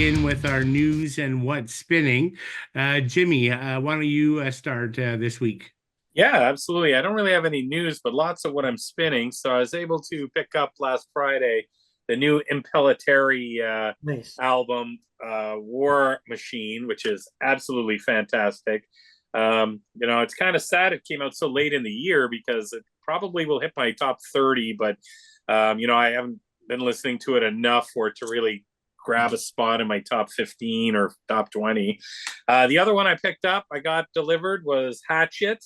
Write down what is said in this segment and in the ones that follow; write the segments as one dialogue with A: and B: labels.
A: begin with our news and what's spinning. Jimmy, why don't you start this week?
B: Yeah, absolutely. I don't really have any news, but lots of what I'm spinning. So I was able to pick up last Friday the new Impellitteri
C: Nice.
B: album, War Machine, which is absolutely fantastic. It's kind of sad it came out so late in the year because it probably will hit my top 30, but, I haven't been listening to it enough for it to really grab a spot in my top 15 or top 20. The other one I picked up, I got delivered was Hatchet.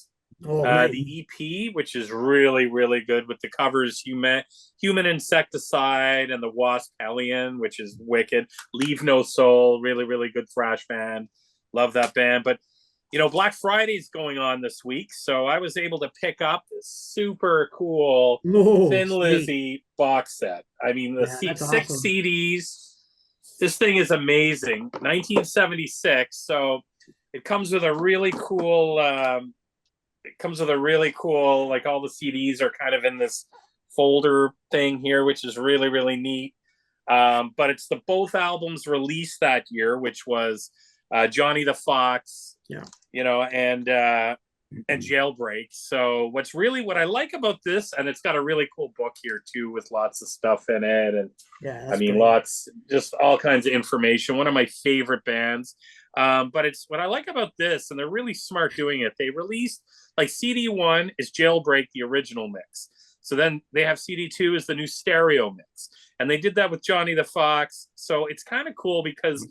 C: Oh, nice.
B: The EP, which is really, really good with the covers, Human Insecticide and the Wasp Hellion, which is wicked. Leave No Soul, really, really good thrash band. Love that band. But, Black Friday's going on this week, so I was able to pick up this super cool Thin
C: Sweet.
B: Lizzy box set. I mean, the
C: That's
B: six
C: awesome.
B: CDs. This thing is amazing. 1976, so it comes with a really cool like all the CDs are kind of in this folder thing here, which is really, really neat. But it's the both albums released that year, which was Johnny the Fox, and Jailbreak. So what I like about this, and it's got a really cool book here too with lots of stuff in it, and
C: That's
B: lots, just all kinds of information. One of my favorite bands. But it's what I like about this, and they're really smart doing it. They released like CD1 is Jailbreak, the original mix. So then they have CD2 is the new stereo mix. And they did that with Johnny the Fox. So it's kind of cool because,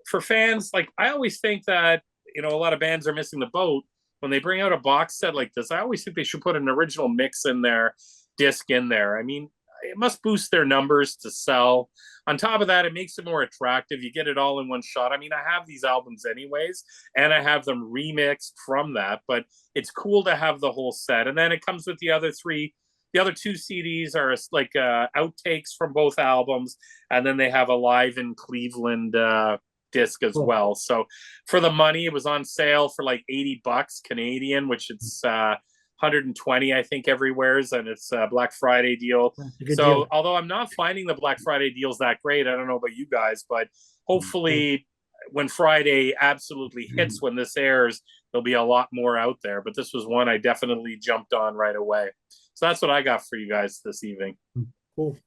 B: for fans, like I always think that, a lot of bands are missing the boat when they bring out a box set like this. I always think they should put an original mix in there, disc in there. I mean, it must boost their numbers to sell. On top of that, it makes it more attractive. You get it all in one shot. I mean, I have these albums anyways, and I have them remixed from that, but it's cool to have the whole set. And then it comes with the other two CDs are like outtakes from both albums, and then they have a live in Cleveland disc as well. So for the money, it was on sale for like $80 Canadian, which it's 120, I think, everywhere's, and it's a Black Friday deal. So
C: deal.
B: although I'm not finding the Black Friday deals that great, I don't know about you guys, but hopefully when Friday absolutely hits, when this airs, there'll be a lot more out there. But this was one I definitely jumped on right away. So that's what I got for you guys this evening.
C: Cool.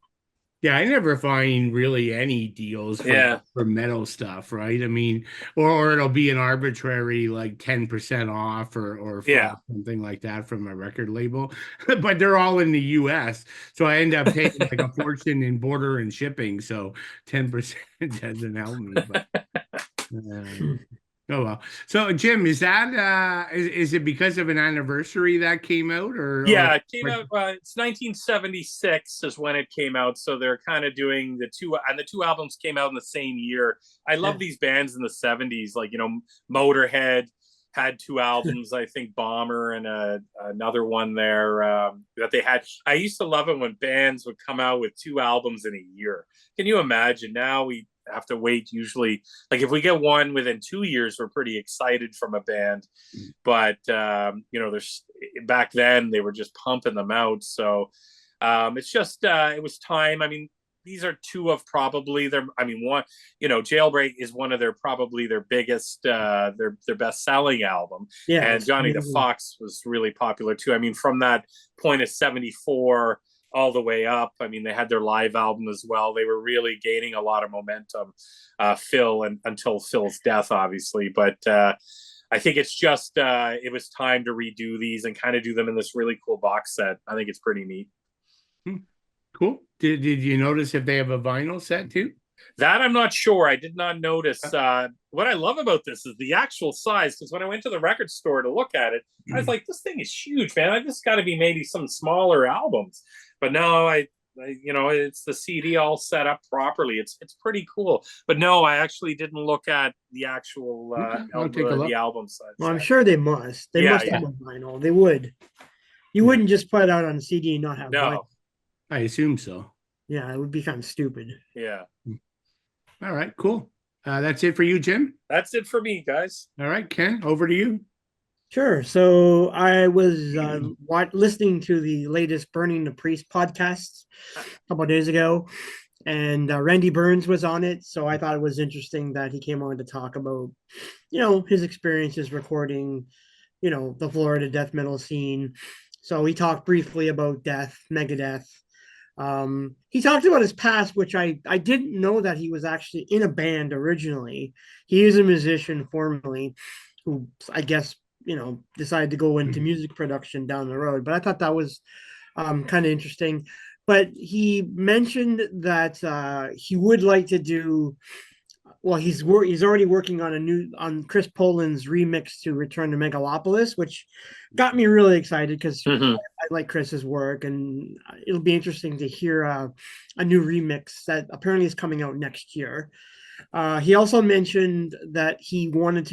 A: Yeah, I never find really any deals for metal stuff, right? I mean, or it'll be an arbitrary like 10% off or something like that from a record label. But they're all in the US. So I end up paying like a fortune in border and shipping. So 10% doesn't help me. But oh well. So Jim, is that is it because of an anniversary that came out
B: it came out it's 1976 is when it came out, so they're kind of doing the two albums came out in the same year. I love these bands in the 70s, like Motorhead had two albums, I think Bomber and another one there that they had. I used to love it when bands would come out with two albums in a year. Can you imagine? Now we have to wait usually, like if we get one within 2 years, we're pretty excited from a band, but there's back then they were just pumping them out. So it's just it was time. I mean, these are two of probably one, Jailbreak is one of probably their biggest their best selling album, and Johnny the Fox was really popular too. I mean, from that point of 74 all the way up. I mean, they had their live album as well. They were really gaining a lot of momentum, until Phil's death, obviously. But I think it's just it was time to redo these and kind of do them in this really cool box set. I think it's pretty neat.
A: Cool. Did you notice if they have a vinyl set too?
B: That I'm not sure. I did not notice. What I love about this is the actual size, because when I went to the record store to look at it, I was like, this thing is huge, man. I just got to be maybe some smaller albums. But no, it's the CD all set up properly. It's pretty cool. But no, I actually didn't look at the actual the album size.
C: Well, I'm sure they must. They must have a vinyl. They would. You wouldn't just put it out on CD and not have vinyl.
A: I assume so.
C: Yeah, it would be kind of stupid.
B: Yeah.
A: All right, cool. That's it for you, Jim?
B: That's it for me, guys.
A: All right, Ken, over to you.
C: Sure. So I was listening to the latest Burning the Priest podcast a couple of days ago, and Randy Burns was on it. So I thought it was interesting that he came on to talk about, his experiences recording, the Florida death metal scene. So he talked briefly about Death, Megadeth. He talked about his past, which I didn't know that he was actually in a band originally. He is a musician formerly, who I guess decided to go into music production down the road. But I thought that was kind of interesting. But he mentioned that he would like to do. Well, he's already working on Chris Poland's remix to Return to Megalopolis, which got me really excited because I like Chris's work, and it'll be interesting to hear a new remix that apparently is coming out next year. He also mentioned that he wants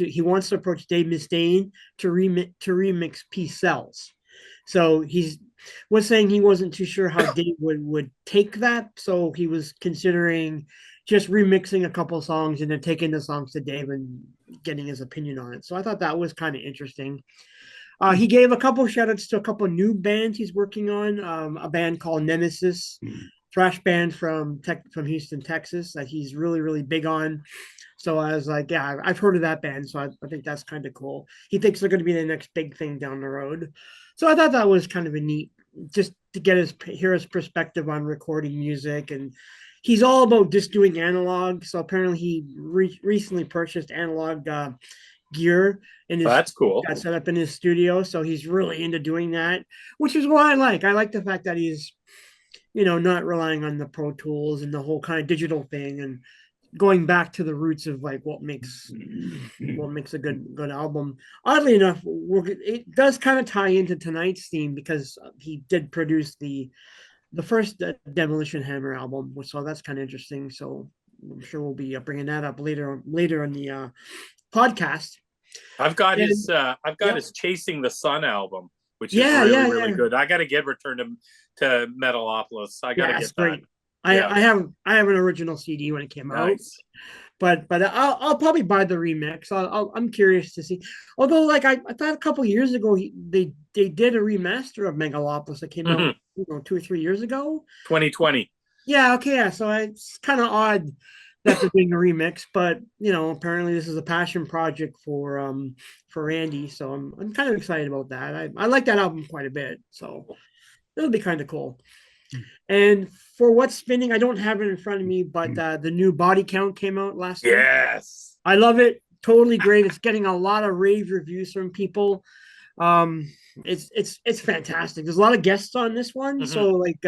C: to approach Dave Mustaine to remix Peace Cells. So he was saying he wasn't too sure how Dave would take that, so he was considering just remixing a couple songs and then taking the songs to Dave and getting his opinion on it. So I thought that was kind of interesting. He gave a couple shout outs to a couple new bands he's working on. A band called Nemesis, thrash band from Houston, Texas, that he's really, really big on. So I was like, yeah, I've heard of that band. So I think that's kind of cool. He thinks they're going to be the next big thing down the road. So I thought that was kind of a neat, just to hear his perspective on recording music. And he's all about just doing analog. So apparently he recently purchased analog gear and
B: that's cool.
C: Got set up in his studio. So he's really into doing that, which is what I like. I like the fact that he's, not relying on the Pro Tools and the whole kind of digital thing, and going back to the roots of like what makes a good album. Oddly enough, it does kind of tie into tonight's theme because he did produce the first Demolition Hammer album, so that's kind of interesting. So I'm sure we'll be bringing that up later in the podcast.
B: I've got his Chasing the Sun album, which is really good. I got to get Return to Metalopolis. I got to get that.
C: Great. I have an original CD when it came out, but I'll probably buy the remix. I'm curious to see. Although, like I thought a couple years ago, they did a remaster of Megalopolis that came out 2 or 3 years ago.
B: 2020.
C: Yeah. Okay. Yeah. So it's kind of odd that they're doing a remix, but apparently this is a passion project for Randy. So I'm kind of excited about that. I like that album quite a bit. So it'll be kind of cool. And for what's spinning, I don't have it in front of me, but the new Body Count came out last week.
B: Yes,
C: I love it. Totally great. It's getting a lot of rave reviews from people. It's fantastic. There's a lot of guests on this one. So like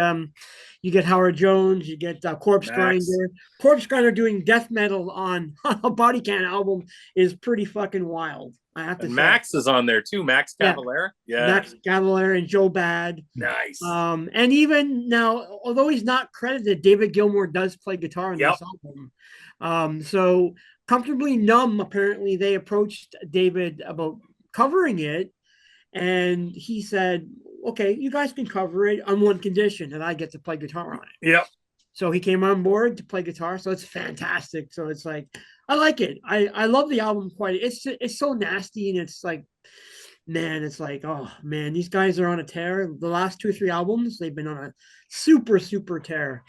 C: you get Howard Jones, you get Corpse Grinder. Corpse Grinder doing death metal on a Body Count album is pretty fucking wild. I have to say.
B: Max is on there too. Max Cavalera. Yeah.
C: Max Cavalera and Joe Bad.
B: Nice.
C: And even now, although he's not credited, David Gilmour does play guitar on this album. So Comfortably Numb, apparently they approached David about covering it, and he said, okay, you guys can cover it on one condition, and I get to play guitar on it.
B: Yep.
C: So he came on board to play guitar. So it's fantastic. So it's like, I like it. I love the album quite. It's so nasty, and it's like, man, it's like, oh man, these guys are on a tear. The last 2 or 3 albums, they've been on a super, super tear.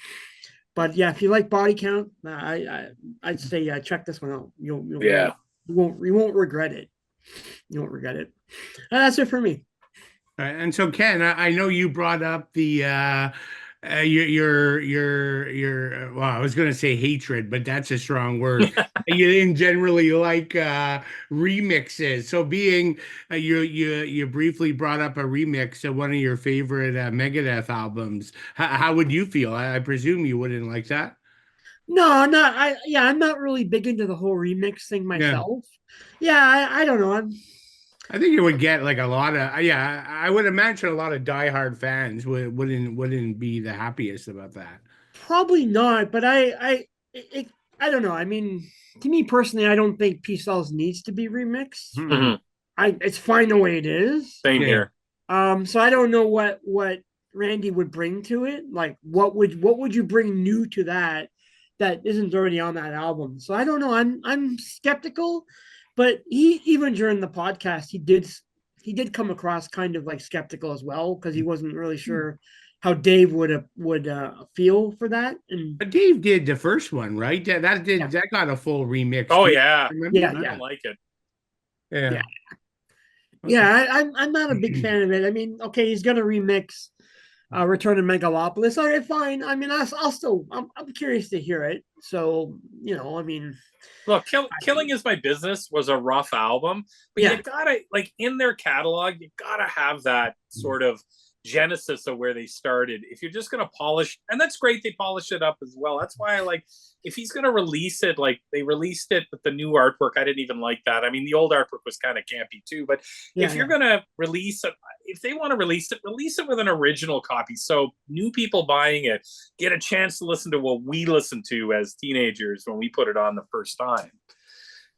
C: But yeah, if you like Body Count, I'd say check this one out. You won't regret it. You won't regret it. And that's it for me.
A: And so, Ken, I know you brought up the your well, I was going to say hatred, but that's a strong word. You didn't generally like remixes. So being you briefly brought up a remix of one of your favorite Megadeth albums. How would you feel? I presume you wouldn't like that.
C: No, I'm not. I'm not really big into the whole remix thing myself. Yeah, I don't know.
A: I think it would get like a lot of I would imagine a lot of diehard fans wouldn't be the happiest about that.
C: Probably not, but I don't know. I mean, to me personally, I don't think Peace Cells needs to be remixed. It's fine the way it is.
B: Same here.
C: So I don't know what Randy would bring to it. Like what would you bring new to that isn't already on that album? So I don't know. I'm skeptical. But even during the podcast, he did come across kind of like skeptical as well, because he wasn't really sure how Dave would feel for that. And
A: But Dave did the first one, right?
C: yeah,
A: That got a full remix.
B: Oh
A: Too.
B: yeah,
A: Remember?
C: yeah,
B: I
C: yeah,
B: don't like it.
C: yeah,
A: Yeah.
C: yeah.
A: Okay.
C: I'm not a big fan of it. I mean, okay, he's gonna remix Return to Megalopolis. All right, fine. I mean, I'll still I'm curious to hear it. So I mean,
B: Look, Killing Is My Business was a rough album, but
C: yeah,
B: you gotta, like, in their catalog, you gotta have that sort of genesis of where they started. If you're just gonna polish, and that's great, they polish it up as well. That's why I like, if he's gonna release it, like they released it with the new artwork. I didn't even like that. I mean, the old artwork was kind of campy too. But
C: yeah,
B: if you're gonna release it, if they want to release it with an original copy, so new people buying it get a chance to listen to what we listened to as teenagers when we put it on the first time,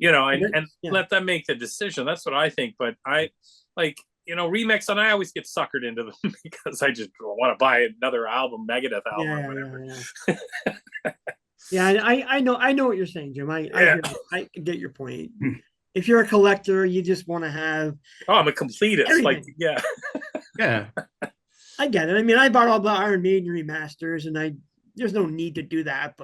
B: and
C: yeah.
B: let them make the decision. That's what I think. But I like, remix, and I always get suckered into them because I just want to buy another album, Megadeth album or whatever.
C: Yeah, I know what you're saying, Jim. I get your point.
A: Hmm.
C: If you're a collector, you just want to have.
B: Oh, I'm a completist.
C: Everything.
B: Like, yeah.
A: Yeah.
C: I get it. I mean, I bought all the Iron Maiden remasters, and there's no need to do that,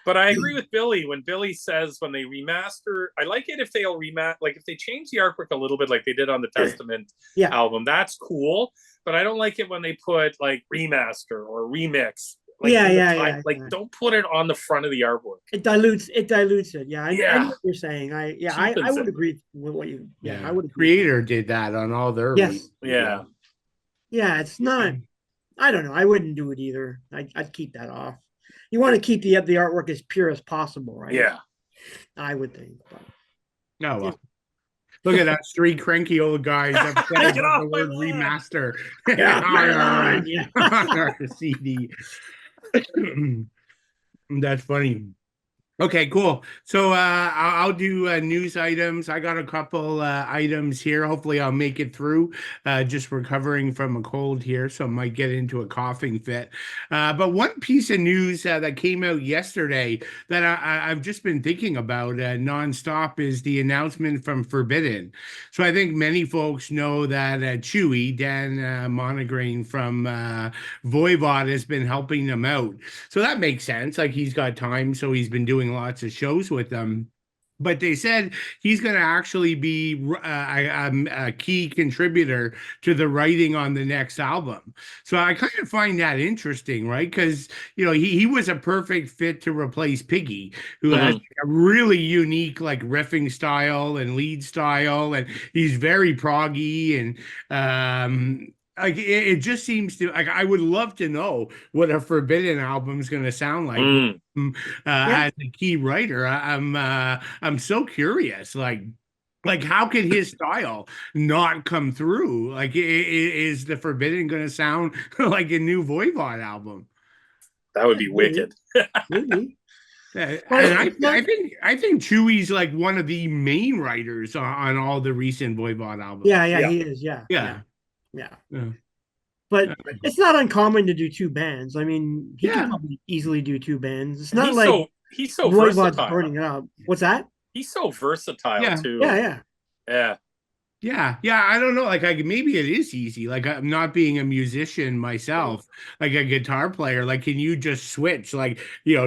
B: But I agree with Billy when Billy says when they remaster. I like it if they'll remaster, like if they change the artwork a little bit, like they did on the Testament album. That's cool. But I don't like it when they put like remaster or remix. Like, like don't put it on the front of the artwork.
C: It dilutes it. Yeah, I know what you're saying. I would agree with what you. Yeah, I would.
A: Creator did that on all their.
C: Yes.
B: Yeah.
C: Yeah, it's not. I don't know. I wouldn't do it either. I'd keep that off. You want to keep the artwork as pure as possible, right?
B: Yeah.
C: I would think. But,
A: no. Well. Look at us, three cranky old guys upset about the word remaster on our CD. That's funny. Okay, cool. So I'll do news items. I got a couple items here. Hopefully I'll make it through. Just recovering from a cold here, so I might get into a coughing fit. But one piece of news that came out yesterday that I've just been thinking about nonstop is the announcement from Forbidden. So I think many folks know that Chewy, Dan Monograin from Voivod, has been helping them out. So that makes sense. Like he's got time, so he's been doing lots of shows with them. But they said he's going to actually be a key contributor to the writing on the next album. So I kind of find that interesting, right? Because, he was a perfect fit to replace Piggy, who has a really unique, like, riffing style and lead style. And he's very proggy and, like it just seems to like I would love to know what a Forbidden album is going to sound like as a key writer. I'm so curious. Like how could his style not come through? Like is the Forbidden going to sound like a new Voivod album?
B: That would be wicked.
C: Maybe.
A: And I think Chewy's like one of the main writers on all the recent Voivod albums.
C: Yeah, he is. Yeah. But it's not uncommon to do two bands. I mean, he can probably easily do two bands. It's not
B: he's so versatile.
C: Burning it up. What's that?
B: He's so versatile too.
C: Yeah.
A: I don't know. Like, maybe it is easy. Like, I'm not being a musician myself, like a guitar player. Like, can you just switch? Like,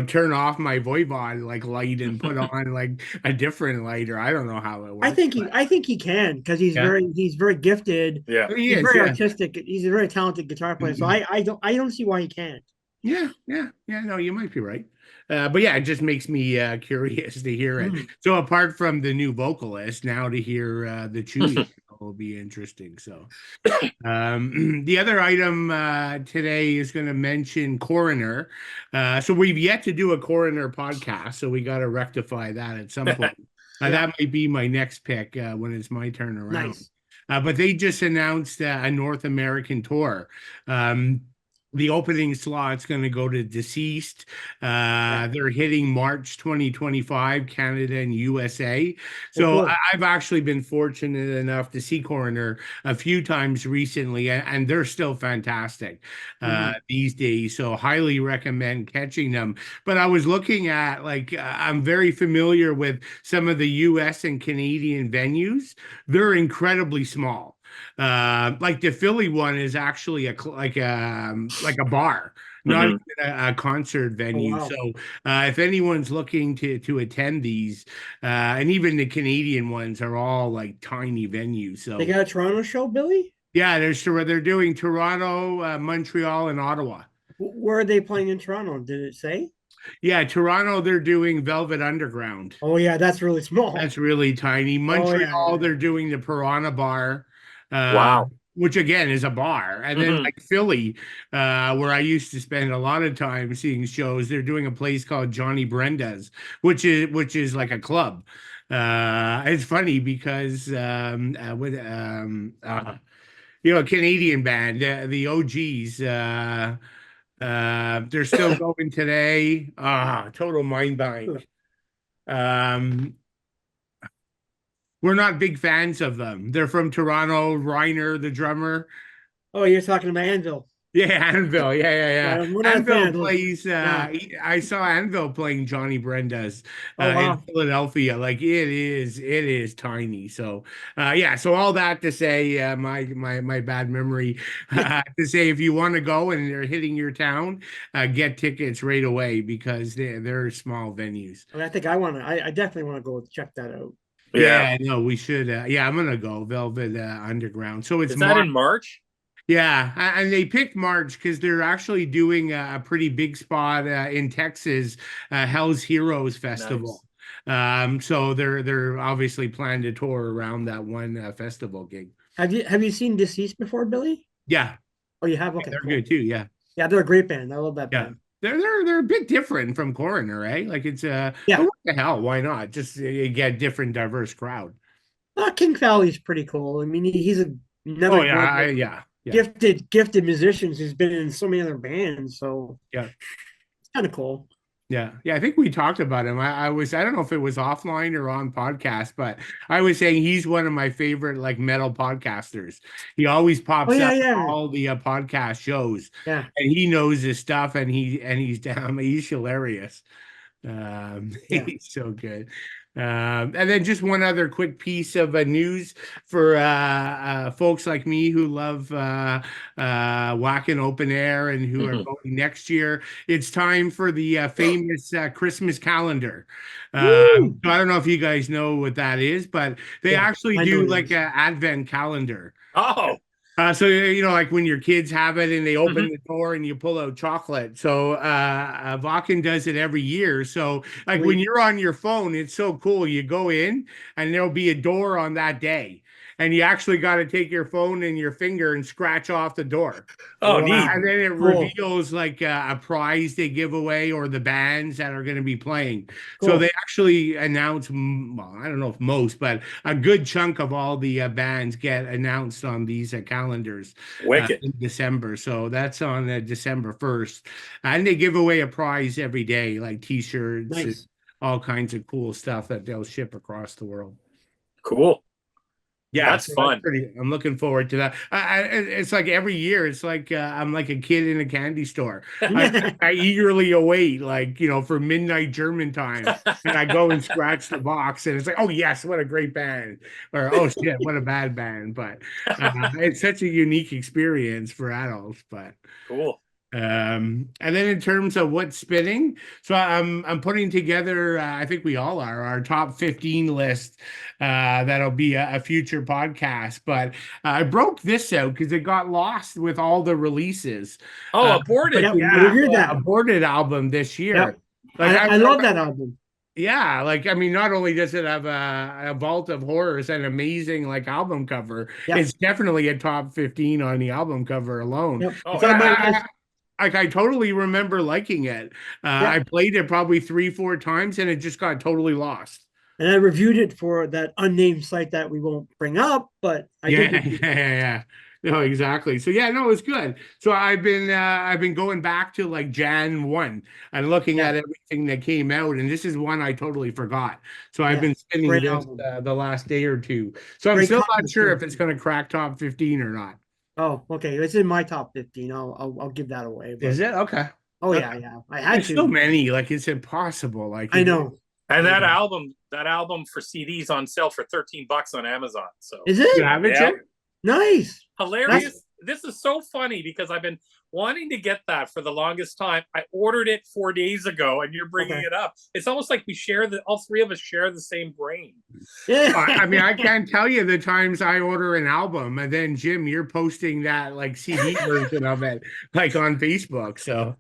A: turn off my Voivod like light and put on like a different light, or I don't know how it works.
C: I think he can because he's very gifted.
B: Yeah,
C: he's very artistic. He's a very talented guitar player. So I don't see why he can't.
A: Yeah. No, you might be right. But yeah, it just makes me curious to hear it. So apart from the new vocalist, now to hear the Chewy will be interesting. So the other item today is going to mention Coroner. So we've yet to do a Coroner podcast, so we got to rectify that at some point. That might be my next pick when it's my turn around.
C: Nice.
A: But they just announced a North American tour. The opening slot's going to go to Deceased. They're hitting March 2025, Canada and USA. So I've actually been fortunate enough to see Coroner a few times recently, and they're still fantastic these days. So highly recommend catching them. But I was looking at, I'm very familiar with some of the US and Canadian venues. They're incredibly small. Like the Philly one is actually like a bar, not
B: Mhm.
A: even a concert venue.
C: wow.
A: So if anyone's looking to attend these, and even the Canadian ones are all like tiny venues.
C: They
A: So
C: got a Toronto show, Billy?
A: yeah, they're doing Toronto, Montreal, and Ottawa.
C: Where are they playing in Toronto? Did it say?
A: Yeah, Toronto, they're doing Velvet Underground.
C: Oh yeah, that's really small.
A: That's really tiny.
C: Oh yeah, yeah,
A: Montreal,
C: yeah.
A: they're doing the Piranha Bar,
B: Wow.
A: which again is a bar. And then
B: Mhm.
A: like Philly, where I used to spend a lot of time seeing shows, they're doing a place called Johnny Brenda's, which is like a club. It's funny because a Canadian band, the OGs, they're still going today. Total mind blank. Um, we're not big fans of them. They're from Toronto. Reiner, the drummer.
C: Oh, you're talking about Anvil.
A: Yeah, Anvil. Yeah, yeah,
C: Yeah,
A: yeah.
C: we're not a fan
A: Anvil
C: of those.
A: plays.
C: Yeah.
A: I saw Anvil playing Johnny Brenda's
C: Oh
A: in
C: wow.
A: Philadelphia. Like it is tiny. So, yeah. So all that to say, my bad memory. To say, if you want to go and they're hitting your town, get tickets right away because they're small venues.
C: I think I want to. I definitely want to go check that out.
B: Yeah.
A: Yeah, no, we should. Yeah, I'm gonna go Velvet Underground. So it's
B: Is that
A: March.
B: in March?
A: Yeah, and they picked March because they're actually doing a pretty big spot in Texas, Hell's Heroes Festival.
B: Nice.
A: So they're obviously planning to tour around that one festival gig.
C: Have you seen Deceased before, Billy?
A: Yeah,
C: Oh, you have. Okay,
A: they're
C: cool.
A: good too. Yeah,
C: Yeah, they're a great band. I love that
A: yeah.
C: band.
A: They're a bit different from Coroner, right? Like it's but
C: Yeah,
A: what the hell? Why not? Just get different, diverse crowd.
C: King Valley's pretty cool. I mean, he's
A: Oh
C: another
A: yeah,
C: one of the
A: yeah,
C: gifted musicians who's been in so many other bands. So
A: yeah.
C: it's kind of cool.
A: Yeah, yeah, I think we talked about him. I don't know if it was offline or on podcast, but I was saying he's one of my favorite like metal podcasters. He always
C: Oh
A: pops
C: yeah,
A: up in
C: yeah,
A: all the podcast shows,
C: yeah,
A: and he knows his stuff, and he's down. He's hilarious.
C: yeah.
A: He's so good. And then just one other quick piece of news for folks like me who love Wacken Open Air and who are
B: Mhm.
A: going next year. It's time for the famous Christmas calendar.
C: Woo!
A: So I don't know if you guys know what that is, but they
C: Yeah,
A: actually
C: I know
A: do
C: what it
A: like
C: is.
A: an advent calendar.
B: Oh.
A: So like when your kids have it and they open
B: Mhm.
A: the door and you pull out chocolate. So Vakken does it every year. So like when
C: Sweet.
A: you're on your phone, it's so cool. You go in and there'll be a door on that day, and you actually got to take your phone and your finger and scratch off the door.
B: Oh, neat.
A: And
C: Wow.
A: then it
C: Cool.
A: reveals like a prize they give away or the bands that are going to be playing. So they
C: Cool.
A: actually announce, well, I don't know if most, but a good chunk of all the bands get announced on these calendars
B: Wicked.
A: in December. So that's on December 1st. And they give away a prize every day, like t-shirts and
C: Nice.
A: all kinds of cool stuff that they'll ship across the world.
B: Cool.
A: Yeah,
B: That's
A: so that's
B: fun.
A: pretty. I'm looking forward to that. It's like every year. It's like I'm like a kid in a candy store. I, I eagerly await, like for midnight German time, and I go and scratch the box, and it's like, oh yes, what a great band, or oh shit, what a bad band. But it's such a unique experience for adults. But
B: Cool.
A: and then in terms of what's spinning, so I'm putting together. I think we all are our top 15 list. That'll be a future podcast. But I broke this out because it got lost with all the releases.
B: Oh, aborted.
C: Yeah, we
A: Yeah,
C: heard that.
A: aborted album this year.
C: Yep.
A: Like
C: I love that album.
A: yeah, like I mean, not only does it have a vault of horrors and amazing like album cover,
C: Yep.
A: it's definitely a top 15 on the album cover alone.
C: Yep.
B: Oh,
C: It's on my
A: I,
C: list.
A: like I totally remember liking it. I
C: Yep.
A: played it probably 3, 4 times and it just got totally lost.
C: And I reviewed it for that unnamed site that we won't bring up, but I did
A: Yeah,
C: review
A: yeah,
C: that.
A: yeah. No, exactly. So yeah, no, it's good. So I've been going back to like Jan 1 and looking
C: Yeah.
A: at everything that came out, and this is one I totally forgot. So I've
C: Yeah.
A: been spinning
C: Great
A: this
C: album.
A: the last day or two. So I'm
C: Great
A: still not
C: covers
A: sure
C: too.
A: if it's going to crack top 15 or not.
C: Oh, okay. It's in my top 15. I'll give that away.
A: Is
C: But
A: it? Okay.
C: oh
A: Okay.
C: yeah, yeah. I had
A: There's so
C: to.
A: many, like it's impossible. Like
C: I know.
B: And
C: I
B: that
C: know.
B: album for CDs on sale for $13 on Amazon. So
C: Is
A: you
C: it?
A: have it
B: yeah,
A: yet?
C: Nice.
B: Hilarious. This is so funny because I've been wanting to get that for the longest time. I ordered it 4 days ago, and you're bringing it up. It's almost like all three of us share the same brain.
C: Yeah.
A: I mean, I can't tell you the times I order an album, and then Jim, you're posting that like CD version of it, like on Facebook. So,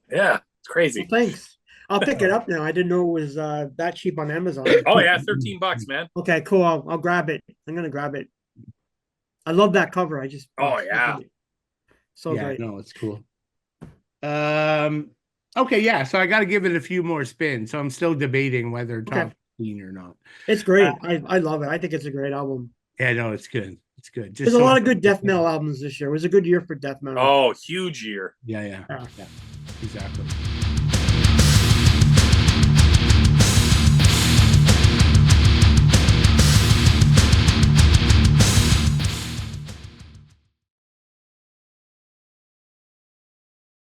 B: yeah, it's crazy.
C: Well, thanks. I'll pick it up now. I didn't know it was that cheap on Amazon.
B: Oh yeah, $13, man.
C: Okay, cool. I'll grab it. I'm gonna grab it. I love that cover. So great.
A: No, it's cool. Okay, yeah. So I got to give it a few more spins. So I'm still debating whether top 15 or not.
C: It's great. I love it. I think it's a great album.
A: Yeah, no, it's good. It's good.
C: There's a lot of good death metal albums this year. It was a good year for death metal.
B: Oh, huge year.
A: Yeah, exactly.